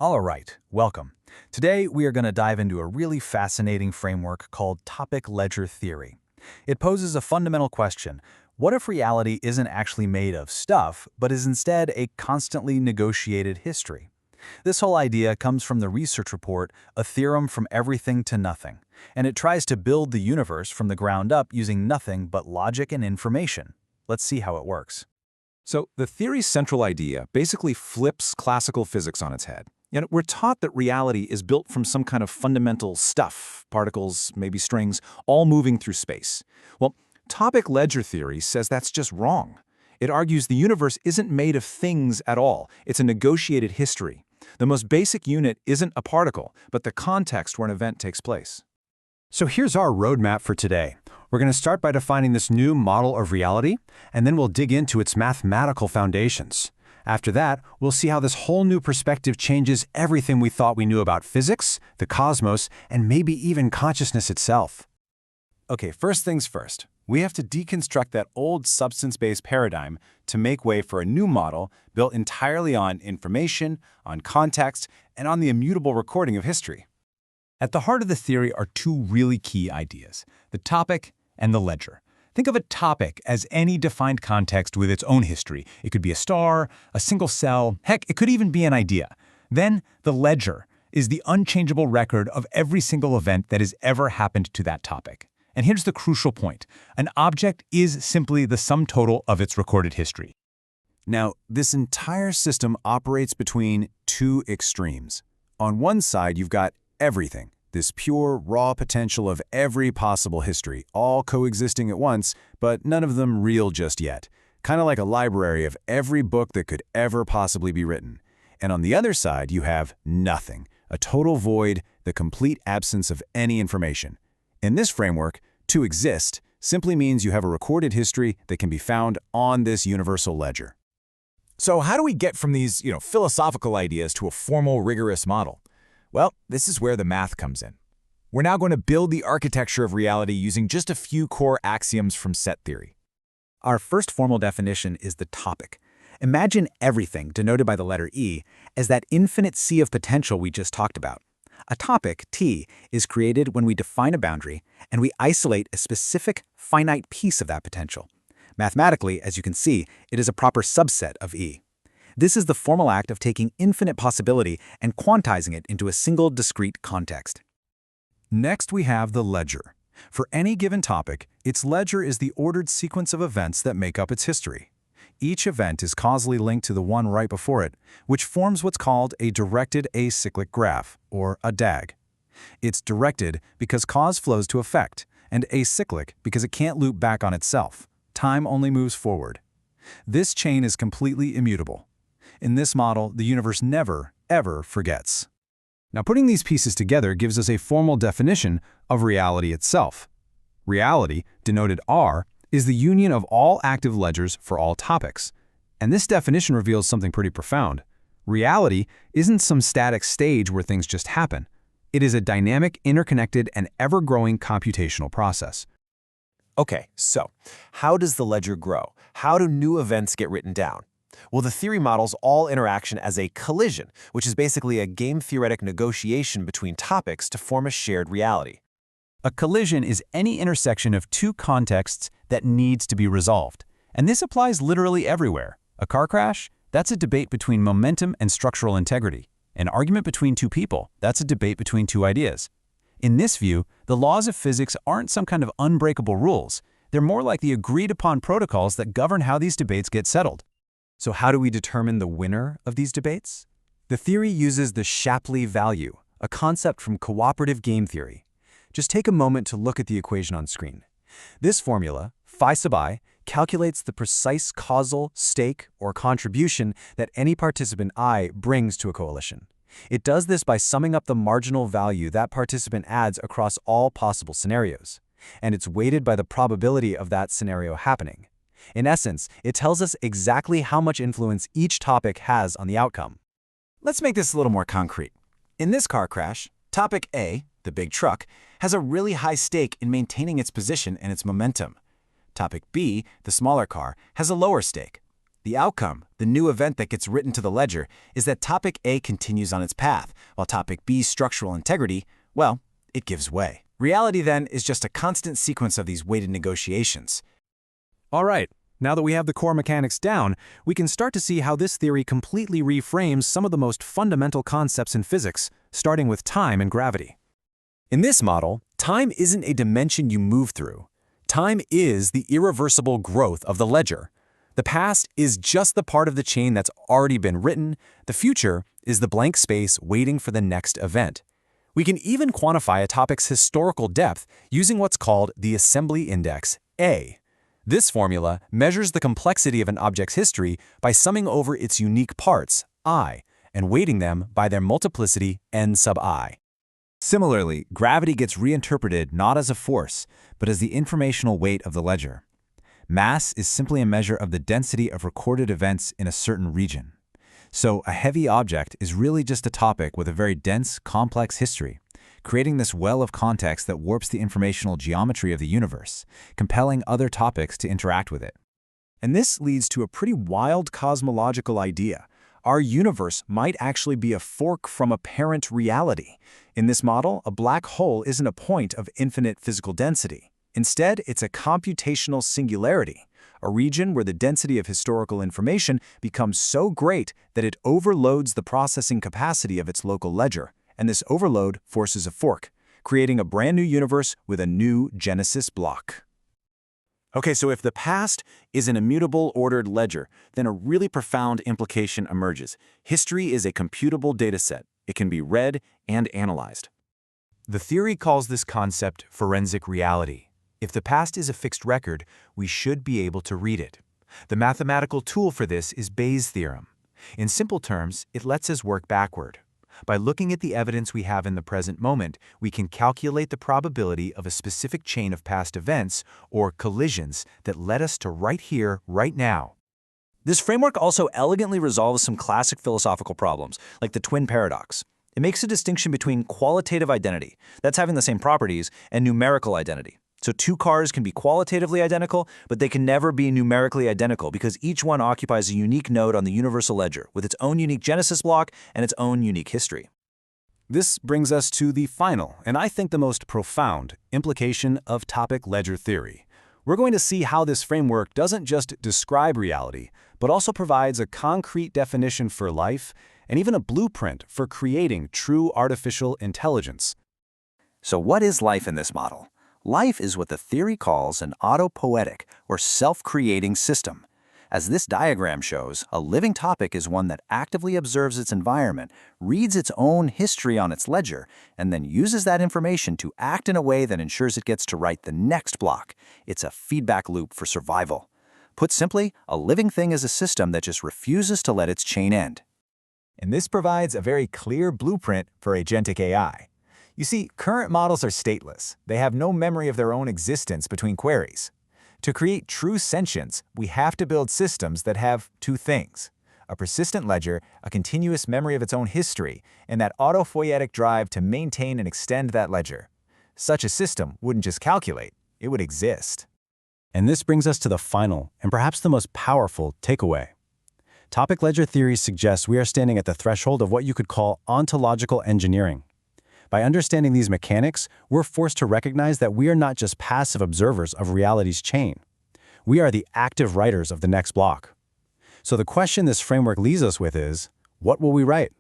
All right, welcome. Today we are going to dive into a really fascinating framework called topic ledger theory. It poses a fundamental question. What if reality isn't actually made of stuff, but is instead a constantly negotiated history? This whole idea comes from the research report, A Theorem from Everything to Nothing, and it tries to build the universe from the ground up using nothing but logic and information. Let's see how it works. So the theory's central idea basically flips classical physics on its head. We're taught that reality is built from some kind of fundamental stuff, particles, maybe strings, all moving through space. Well, topic ledger theory says that's just wrong. It argues the universe isn't made of things at all. It's a negotiated history. The most basic unit isn't a particle, but the context where an event takes place. So here's our roadmap for today. We're going to start by defining this new model of reality, and then we'll dig into its mathematical foundations. After that, we'll see how this whole new perspective changes everything we thought we knew about physics, the cosmos, and maybe even consciousness itself. Okay, first things first. We have to deconstruct that old substance-based paradigm to make way for a new model built entirely on information, on context, and on the immutable recording of history. At the heart of the theory are two really key ideas, the topic and the ledger. Think of a topic as any defined context with its own history. It could be a star, a single cell, heck, it could even be an idea. Then, the ledger is the unchangeable record of every single event that has ever happened to that topic. And here's the crucial point. An object is simply the sum total of its recorded history. Now, this entire system operates between two extremes. On one side, you've got everything. This pure, raw potential of every possible history, all coexisting at once, but none of them real just yet. Kind of like a library of every book that could ever possibly be written. And on the other side, you have nothing, a total void, the complete absence of any information. In this framework, to exist simply means you have a recorded history that can be found on this universal ledger. So how do we get from these, philosophical ideas to a formal, rigorous model? Well, this is where the math comes in. We're now going to build the architecture of reality using just a few core axioms from set theory. Our first formal definition is the topic. Imagine everything, denoted by the letter E, as that infinite sea of potential we just talked about. A topic, T, is created when we define a boundary and we isolate a specific, finite piece of that potential. Mathematically, as you can see, it is a proper subset of E. This is the formal act of taking infinite possibility and quantizing it into a single discrete context. Next, we have the ledger. For any given topic, its ledger is the ordered sequence of events that make up its history. Each event is causally linked to the one right before it, which forms what's called a directed acyclic graph, or a DAG. It's directed because cause flows to effect, and acyclic because it can't loop back on itself. Time only moves forward. This chain is completely immutable. In this model, the universe never, ever forgets. Now, putting these pieces together gives us a formal definition of reality itself. Reality, denoted R, is the union of all active ledgers for all topics. And this definition reveals something pretty profound. Reality isn't some static stage where things just happen. It is a dynamic, interconnected, and ever-growing computational process. Okay, so how does the ledger grow? How do new events get written down? Well, the theory models all interaction as a collision, which is basically a game-theoretic negotiation between topics to form a shared reality. A collision is any intersection of two contexts that needs to be resolved. And this applies literally everywhere. A car crash? That's a debate between momentum and structural integrity. An argument between two people? That's a debate between two ideas. In this view, the laws of physics aren't some kind of unbreakable rules. They're more like the agreed-upon protocols that govern how these debates get settled. So how do we determine the winner of these debates? The theory uses the Shapley value, a concept from cooperative game theory. Just take a moment to look at the equation on screen. This formula, phi sub I, calculates the precise causal, stake, or contribution that any participant I brings to a coalition. It does this by summing up the marginal value that participant adds across all possible scenarios, and it's weighted by the probability of that scenario happening. In essence, it tells us exactly how much influence each topic has on the outcome. Let's make this a little more concrete. In this car crash, topic A, the big truck, has a really high stake in maintaining its position and its momentum. Topic B, the smaller car, has a lower stake. The outcome, the new event that gets written to the ledger, is that topic A continues on its path, while topic B's structural integrity, well, it gives way. Reality, then, is just a constant sequence of these weighted negotiations. All right, now that we have the core mechanics down, we can start to see how this theory completely reframes some of the most fundamental concepts in physics, starting with time and gravity. In this model, time isn't a dimension you move through. Time is the irreversible growth of the ledger. The past is just the part of the chain that's already been written. The future is the blank space waiting for the next event. We can even quantify a topic's historical depth using what's called the assembly index, A. This formula measures the complexity of an object's history by summing over its unique parts, I, and weighting them by their multiplicity, n sub I. Similarly, gravity gets reinterpreted not as a force, but as the informational weight of the ledger. Mass is simply a measure of the density of recorded events in a certain region. So a heavy object is really just a topic with a very dense, complex history, creating this well of context that warps the informational geometry of the universe, compelling other topics to interact with it. And this leads to a pretty wild cosmological idea. Our universe might actually be a fork from a parent reality. In this model, a black hole isn't a point of infinite physical density. Instead, it's a computational singularity, a region where the density of historical information becomes so great that it overloads the processing capacity of its local ledger, and this overload forces a fork, creating a brand new universe with a new Genesis block. Okay, so if the past is an immutable ordered ledger, then a really profound implication emerges. History is a computable dataset. It can be read and analyzed. The theory calls this concept forensic reality. If the past is a fixed record, we should be able to read it. The mathematical tool for this is Bayes' theorem. In simple terms, it lets us work backward. By looking at the evidence we have in the present moment, we can calculate the probability of a specific chain of past events, or collisions, that led us to right here, right now. This framework also elegantly resolves some classic philosophical problems, like the twin paradox. It makes a distinction between qualitative identity, that's having the same properties, and numerical identity. So two cars can be qualitatively identical, but they can never be numerically identical because each one occupies a unique node on the universal ledger with its own unique Genesis block and its own unique history. This brings us to the final, and I think the most profound, implication of topic ledger theory. We're going to see how this framework doesn't just describe reality, but also provides a concrete definition for life and even a blueprint for creating true artificial intelligence. So what is life in this model? Life is what the theory calls an autopoietic, or self-creating system. As this diagram shows, a living topic is one that actively observes its environment, reads its own history on its ledger, and then uses that information to act in a way that ensures it gets to write the next block. It's a feedback loop for survival. Put simply, a living thing is a system that just refuses to let its chain end. And this provides a very clear blueprint for agentic AI. You see, current models are stateless. They have no memory of their own existence between queries. To create true sentience, we have to build systems that have two things: a persistent ledger, a continuous memory of its own history, and that autopoietic drive to maintain and extend that ledger. Such a system wouldn't just calculate, it would exist. And this brings us to the final, and perhaps the most powerful, takeaway. Topic ledger theory suggests we are standing at the threshold of what you could call ontological engineering. By understanding these mechanics, we're forced to recognize that we are not just passive observers of reality's chain. We are the active writers of the next block. So the question this framework leaves us with is, what will we write?